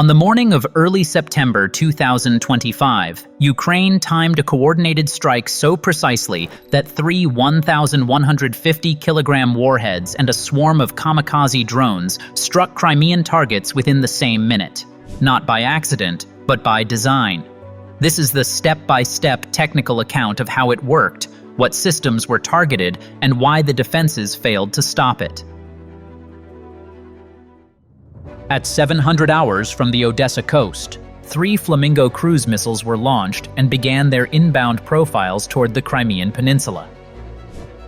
On the morning of early September 2025, Ukraine timed a coordinated strike so precisely that three 1,150-kilogram warheads and a swarm of kamikaze drones struck Crimean targets within the same minute. Not by accident, but by design. This is the step-by-step technical account of how it worked, what systems were targeted, and why the defenses failed to stop it. At 700 hours from the Odessa coast, 3 Flamingo cruise missiles were launched and began their inbound profiles toward the Crimean Peninsula.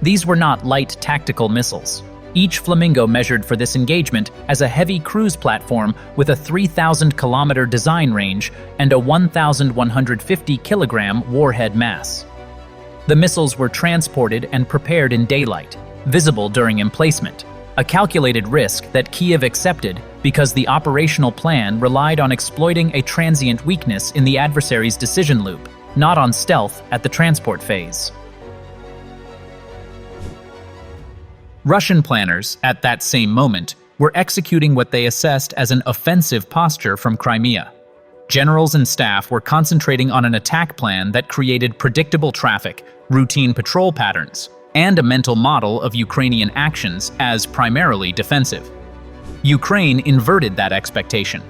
These were not light tactical missiles. Each Flamingo measured for this engagement as a heavy cruise platform with a 3,000-kilometer design range and a 1,150-kilogram warhead mass. The missiles were transported and prepared in daylight, visible during emplacement, a calculated risk that Kyiv accepted because the operational plan relied on exploiting a transient weakness in the adversary's decision loop, not on stealth at the transport phase. Russian planners, at that same moment, were executing what they assessed as an offensive posture from Crimea. Generals and staff were concentrating on an attack plan that created predictable traffic, routine patrol patterns, and a mental model of Ukrainian actions as primarily defensive. Ukraine inverted that expectation.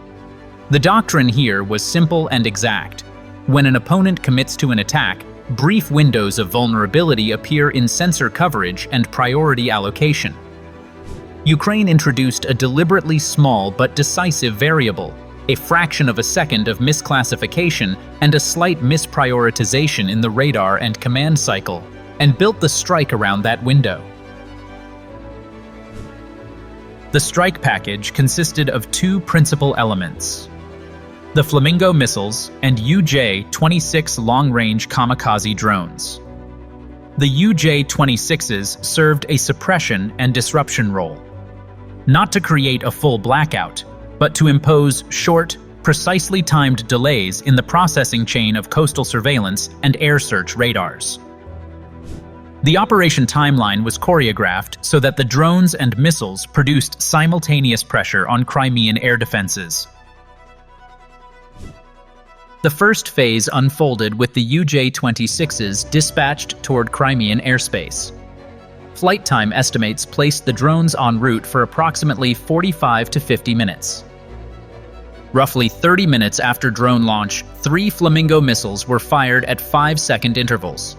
The doctrine here was simple and exact. When an opponent commits to an attack, brief windows of vulnerability appear in sensor coverage and priority allocation. Ukraine introduced a deliberately small but decisive variable, a fraction of a second of misclassification and a slight misprioritization in the radar and command cycle, and built the strike around that window. The strike package consisted of 2 principal elements: the Flamingo missiles and UJ-26 long-range kamikaze drones. The UJ-26s served a suppression and disruption role, not to create a full blackout, but to impose short, precisely timed delays in the processing chain of coastal surveillance and air search radars. The operation timeline was choreographed so that the drones and missiles produced simultaneous pressure on Crimean air defenses. The first phase unfolded with the UJ-26s dispatched toward Crimean airspace. Flight time estimates placed the drones en route for approximately 45 to 50 minutes. Roughly 30 minutes after drone launch, 3 Flamingo missiles were fired at 5-second intervals.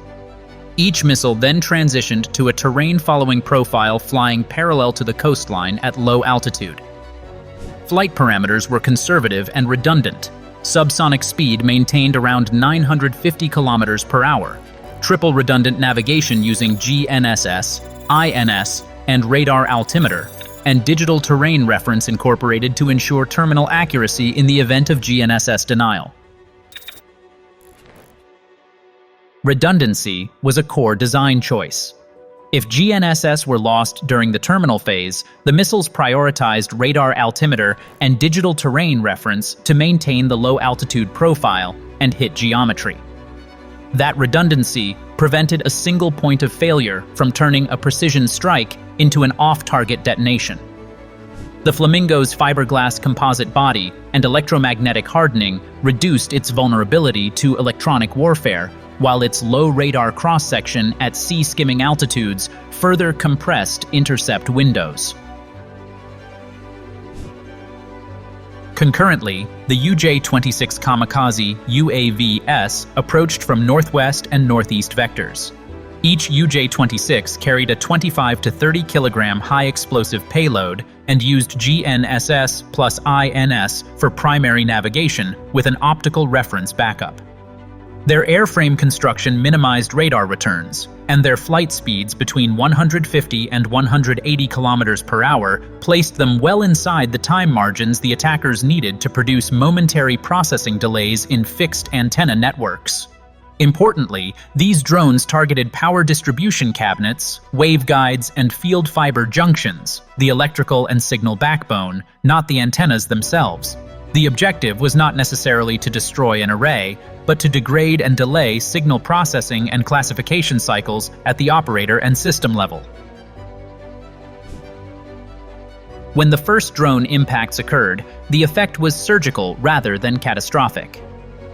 Each missile then transitioned to a terrain-following profile flying parallel to the coastline at low altitude. Flight parameters were conservative and redundant. Subsonic speed maintained around 950 kilometers per hour, triple redundant navigation using GNSS, INS, and radar altimeter, and digital terrain reference incorporated to ensure terminal accuracy in the event of GNSS denial. Redundancy was a core design choice. If GNSS were lost during the terminal phase, the missiles prioritized radar altimeter and digital terrain reference to maintain the low-altitude profile and hit geometry. That redundancy prevented a single point of failure from turning a precision strike into an off-target detonation. The Flamingo's fiberglass composite body and electromagnetic hardening reduced its vulnerability to electronic warfare, while its low radar cross-section at sea-skimming altitudes further compressed intercept windows. Concurrently, the UJ-26 kamikaze UAVs approached from northwest and northeast vectors. Each UJ-26 carried a 25 to 30 kilogram high-explosive payload and used GNSS plus INS for primary navigation with an optical reference backup. Their airframe construction minimized radar returns, and their flight speeds between 150 and 180 kilometers per hour placed them well inside the time margins the attackers needed to produce momentary processing delays in fixed antenna networks. Importantly, these drones targeted power distribution cabinets, waveguides, and field fiber junctions, the electrical and signal backbone, not the antennas themselves. The objective was not necessarily to destroy an array, but to degrade and delay signal processing and classification cycles at the operator and system level. When the first drone impacts occurred, the effect was surgical rather than catastrophic.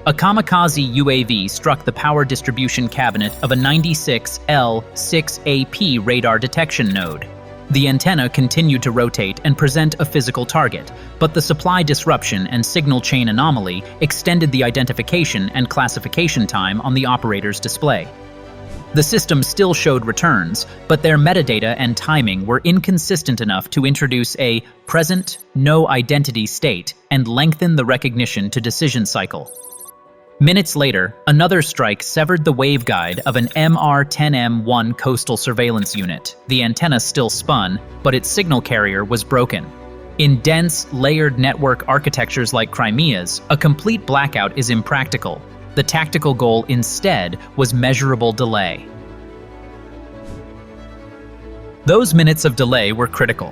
A kamikaze UAV struck the power distribution cabinet of a 96L6AP radar detection node. The antenna continued to rotate and present a physical target, but the supply disruption and signal chain anomaly extended the identification and classification time on the operator's display. The system still showed returns, but their metadata and timing were inconsistent enough to introduce a present, no identity state and lengthen the recognition to decision cycle. Minutes later, another strike severed the waveguide of an MR-10M1 coastal surveillance unit. The antenna still spun, but its signal carrier was broken. In dense, layered network architectures like Crimea's, a complete blackout is impractical. The tactical goal instead was measurable delay. Those minutes of delay were critical.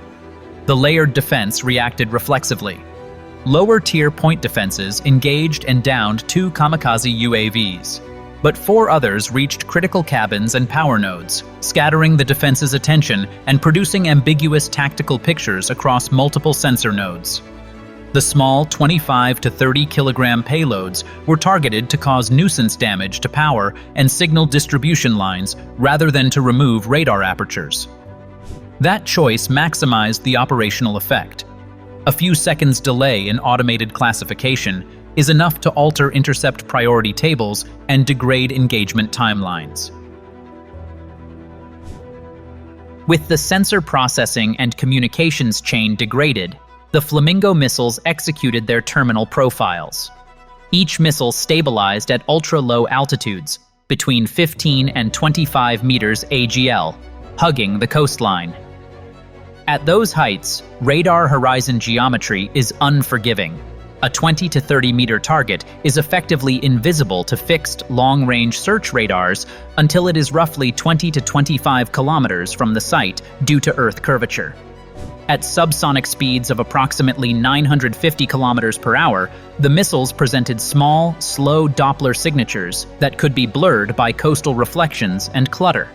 The layered defense reacted reflexively. Lower-tier point defenses engaged and downed 2 kamikaze UAVs, but 4 others reached critical cabins and power nodes, scattering the defense's attention and producing ambiguous tactical pictures across multiple sensor nodes. The small 25 to 30 kilogram payloads were targeted to cause nuisance damage to power and signal distribution lines rather than to remove radar apertures. That choice maximized the operational effect. A few seconds delay in automated classification is enough to alter intercept priority tables and degrade engagement timelines. With the sensor processing and communications chain degraded, the Flamingo missiles executed their terminal profiles. Each missile stabilized at ultra-low altitudes, between 15 and 25 meters AGL, hugging the coastline. At those heights, radar horizon geometry is unforgiving. A 20 to 30 meter target is effectively invisible to fixed long-range search radars until it is roughly 20 to 25 kilometers from the site due to Earth curvature. At subsonic speeds of approximately 950 kilometers per hour, the missiles presented small, slow Doppler signatures that could be blurred by coastal reflections and clutter.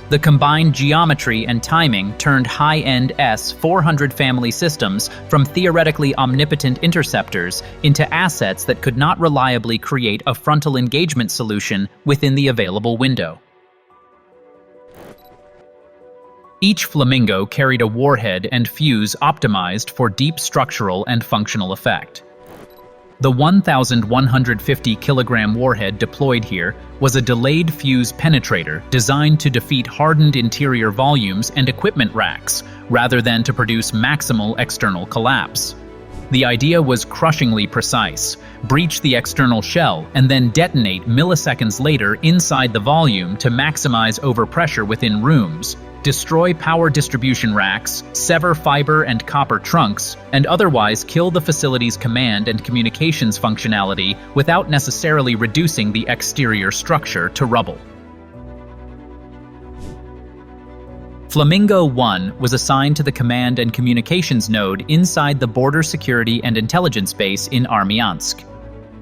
The combined geometry and timing turned high-end S-400 family systems from theoretically omnipotent interceptors into assets that could not reliably create a frontal engagement solution within the available window. Each Flamingo carried a warhead and fuse optimized for deep structural and functional effect. The 1,150 kilogram warhead deployed here was a delayed fuse penetrator designed to defeat hardened interior volumes and equipment racks, rather than to produce maximal external collapse. The idea was crushingly precise: breach the external shell and then detonate milliseconds later inside the volume to maximize overpressure within rooms, destroy power distribution racks, sever fiber and copper trunks, and otherwise kill the facility's command and communications functionality without necessarily reducing the exterior structure to rubble. Flamingo 1 was assigned to the command and communications node inside the Border Security and Intelligence Base in Armyansk.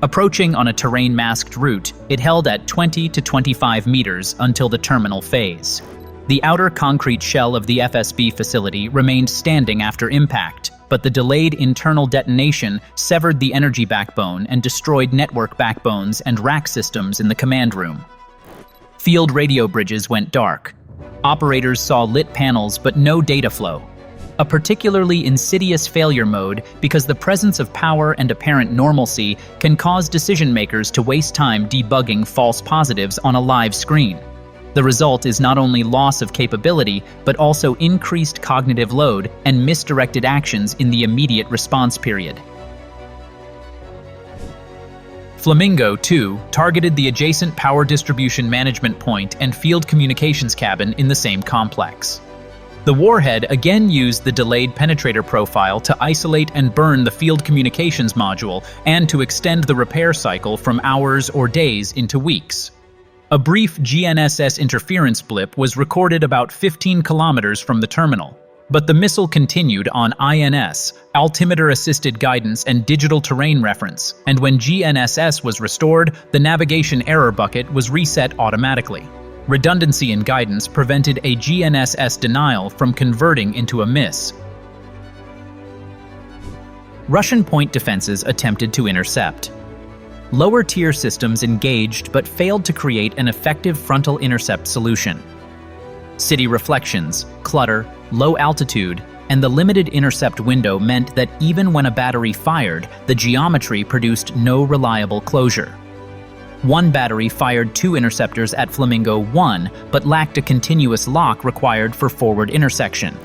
Approaching on a terrain-masked route, it held at 20 to 25 meters until the terminal phase. The outer concrete shell of the FSB facility remained standing after impact, but the delayed internal detonation severed the energy backbone and destroyed network backbones and rack systems in the command room. Field radio bridges went dark. Operators saw lit panels but no data flow. A particularly insidious failure mode because the presence of power and apparent normalcy can cause decision-makers to waste time debugging false positives on a live screen. The result is not only loss of capability, but also increased cognitive load and misdirected actions in the immediate response period. Flamingo 2 targeted the adjacent power distribution management point and field communications cabin in the same complex. The warhead again used the delayed penetrator profile to isolate and burn the field communications module and to extend the repair cycle from hours or days into weeks. A brief GNSS interference blip was recorded about 15 kilometers from the terminal, but the missile continued on INS, altimeter-assisted guidance and digital terrain reference, and when GNSS was restored, the navigation error bucket was reset automatically. Redundancy in guidance prevented a GNSS denial from converting into a miss. Russian point defenses attempted to intercept. Lower-tier systems engaged but failed to create an effective frontal intercept solution. City reflections, clutter, low altitude, and the limited intercept window meant that even when a battery fired, the geometry produced no reliable closure. One battery fired 2 interceptors at Flamingo 1, but lacked a continuous lock required for forward intersection.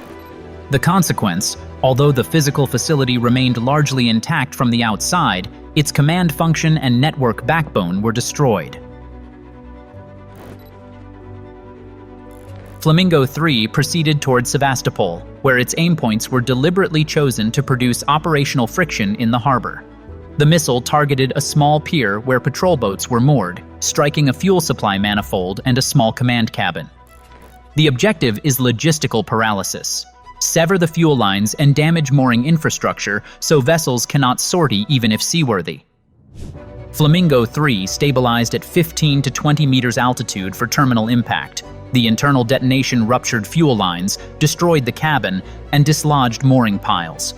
The consequence, although the physical facility remained largely intact from the outside, its command function and network backbone were destroyed. Flamingo 3 proceeded toward Sevastopol, where its aim points were deliberately chosen to produce operational friction in the harbor. The missile targeted a small pier where patrol boats were moored, striking a fuel supply manifold and a small command cabin. The objective is logistical paralysis. Sever the fuel lines and damage mooring infrastructure so vessels cannot sortie even if seaworthy. Flamingo 3 stabilized at 15 to 20 meters altitude for terminal impact. The internal detonation ruptured fuel lines, destroyed the cabin, and dislodged mooring piles.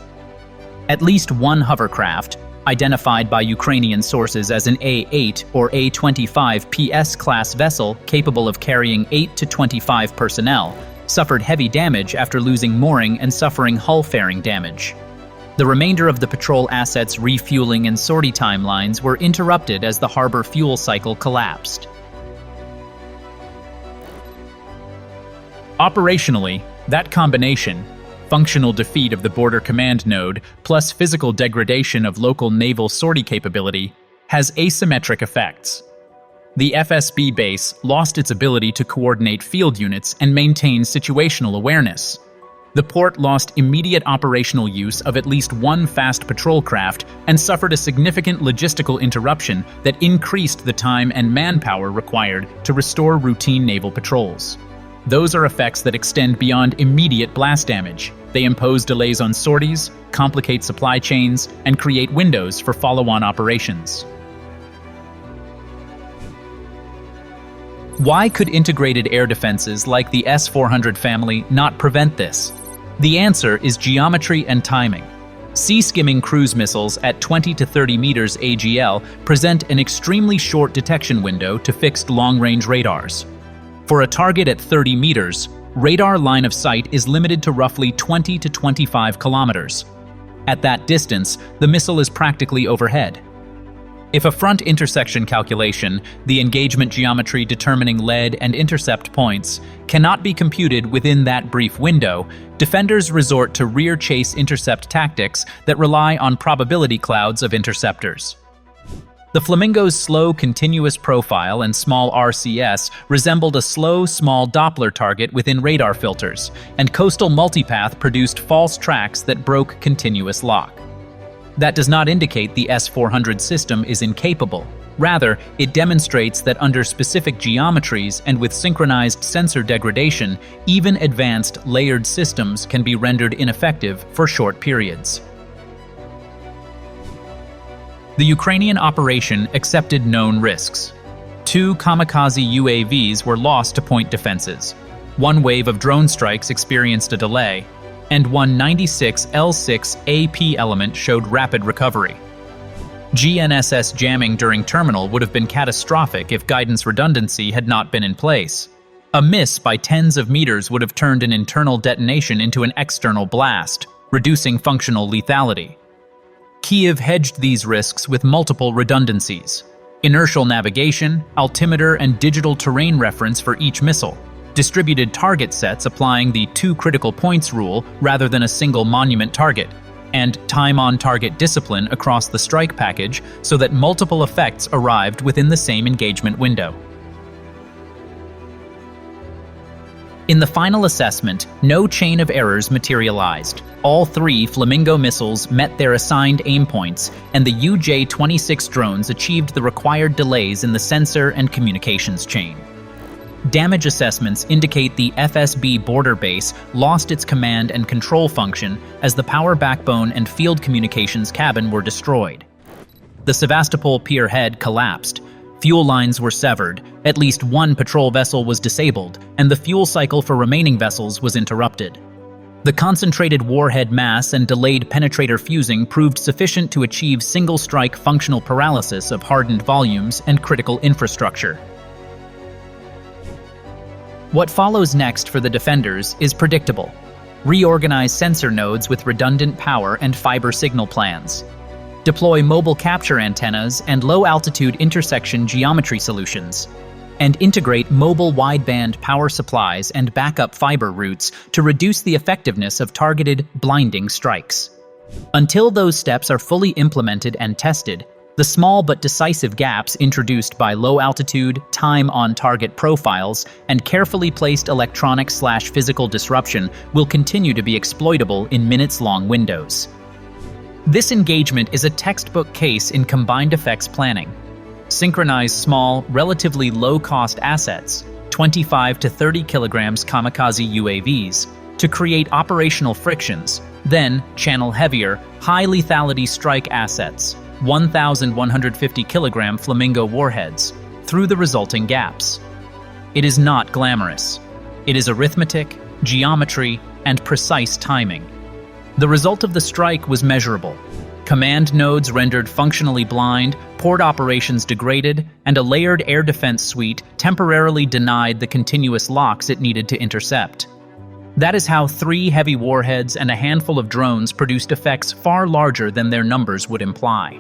At least one hovercraft, identified by Ukrainian sources as an A-8 or A-25 PS-class vessel capable of carrying 8 to 25 personnel, suffered heavy damage after losing mooring and suffering hull fairing damage. The remainder of the patrol assets' refueling and sortie timelines were interrupted as the harbor fuel cycle collapsed. Operationally, that combination, functional defeat of the border command node plus physical degradation of local naval sortie capability, has asymmetric effects. The FSB base lost its ability to coordinate field units and maintain situational awareness. The port lost immediate operational use of at least one fast patrol craft and suffered a significant logistical interruption that increased the time and manpower required to restore routine naval patrols. Those are effects that extend beyond immediate blast damage. They impose delays on sorties, complicate supply chains, and create windows for follow-on operations. Why could integrated air defenses like the S-400 family not prevent this? The answer is geometry and timing. Sea-skimming cruise missiles at 20 to 30 meters AGL present an extremely short detection window to fixed long-range radars. For a target at 30 meters, radar line of sight is limited to roughly 20 to 25 kilometers. At that distance, the missile is practically overhead. If a front intersection calculation, the engagement geometry determining lead and intercept points, cannot be computed within that brief window, defenders resort to rear chase intercept tactics that rely on probability clouds of interceptors. The Flamingo's slow, continuous profile and small RCS resembled a slow, small Doppler target within radar filters, and coastal multipath produced false tracks that broke continuous lock. That does not indicate the S-400 system is incapable. Rather, it demonstrates that under specific geometries and with synchronized sensor degradation, even advanced layered systems can be rendered ineffective for short periods. The Ukrainian operation accepted known risks. 2 kamikaze UAVs were lost to point defenses. One wave of drone strikes experienced a delay, and one 96 L6 AP element showed rapid recovery. GNSS jamming during terminal would have been catastrophic if guidance redundancy had not been in place. A miss by tens of meters would have turned an internal detonation into an external blast, reducing functional lethality. Kyiv hedged these risks with multiple redundancies: inertial navigation, altimeter, and digital terrain reference for each missile, distributed target sets applying the 2 critical points rule rather than a single monument target, and time-on-target discipline across the strike package so that multiple effects arrived within the same engagement window. In the final assessment, no chain of errors materialized. All 3 Flamingo missiles met their assigned aim points, and the UJ-26 drones achieved the required delays in the sensor and communications chain. Damage assessments indicate the FSB border base lost its command and control function as the power backbone and field communications cabin were destroyed. The Sevastopol pier head collapsed. Fuel lines were severed, at least one patrol vessel was disabled, and the fuel cycle for remaining vessels was interrupted. The concentrated warhead mass and delayed penetrator fusing proved sufficient to achieve single-strike functional paralysis of hardened volumes and critical infrastructure. What follows next for the defenders is predictable. Reorganize sensor nodes with redundant power and fiber signal plans. Deploy mobile capture antennas and low-altitude intersection geometry solutions. And integrate mobile wideband power supplies and backup fiber routes to reduce the effectiveness of targeted, blinding strikes. Until those steps are fully implemented and tested, the small but decisive gaps introduced by low-altitude, time-on-target profiles and carefully placed electronic/physical disruption will continue to be exploitable in minutes-long windows. This engagement is a textbook case in combined effects planning. Synchronize small, relatively low-cost assets, 25 to 30 kilograms kamikaze UAVs, to create operational frictions, then channel heavier, high-lethality strike assets, 1,150 kilogram Flamingo warheads, through the resulting gaps. It is not glamorous. It is arithmetic, geometry, and precise timing. The result of the strike was measurable. Command nodes rendered functionally blind, port operations degraded, and a layered air defense suite temporarily denied the continuous locks it needed to intercept. That is how 3 heavy warheads and a handful of drones produced effects far larger than their numbers would imply.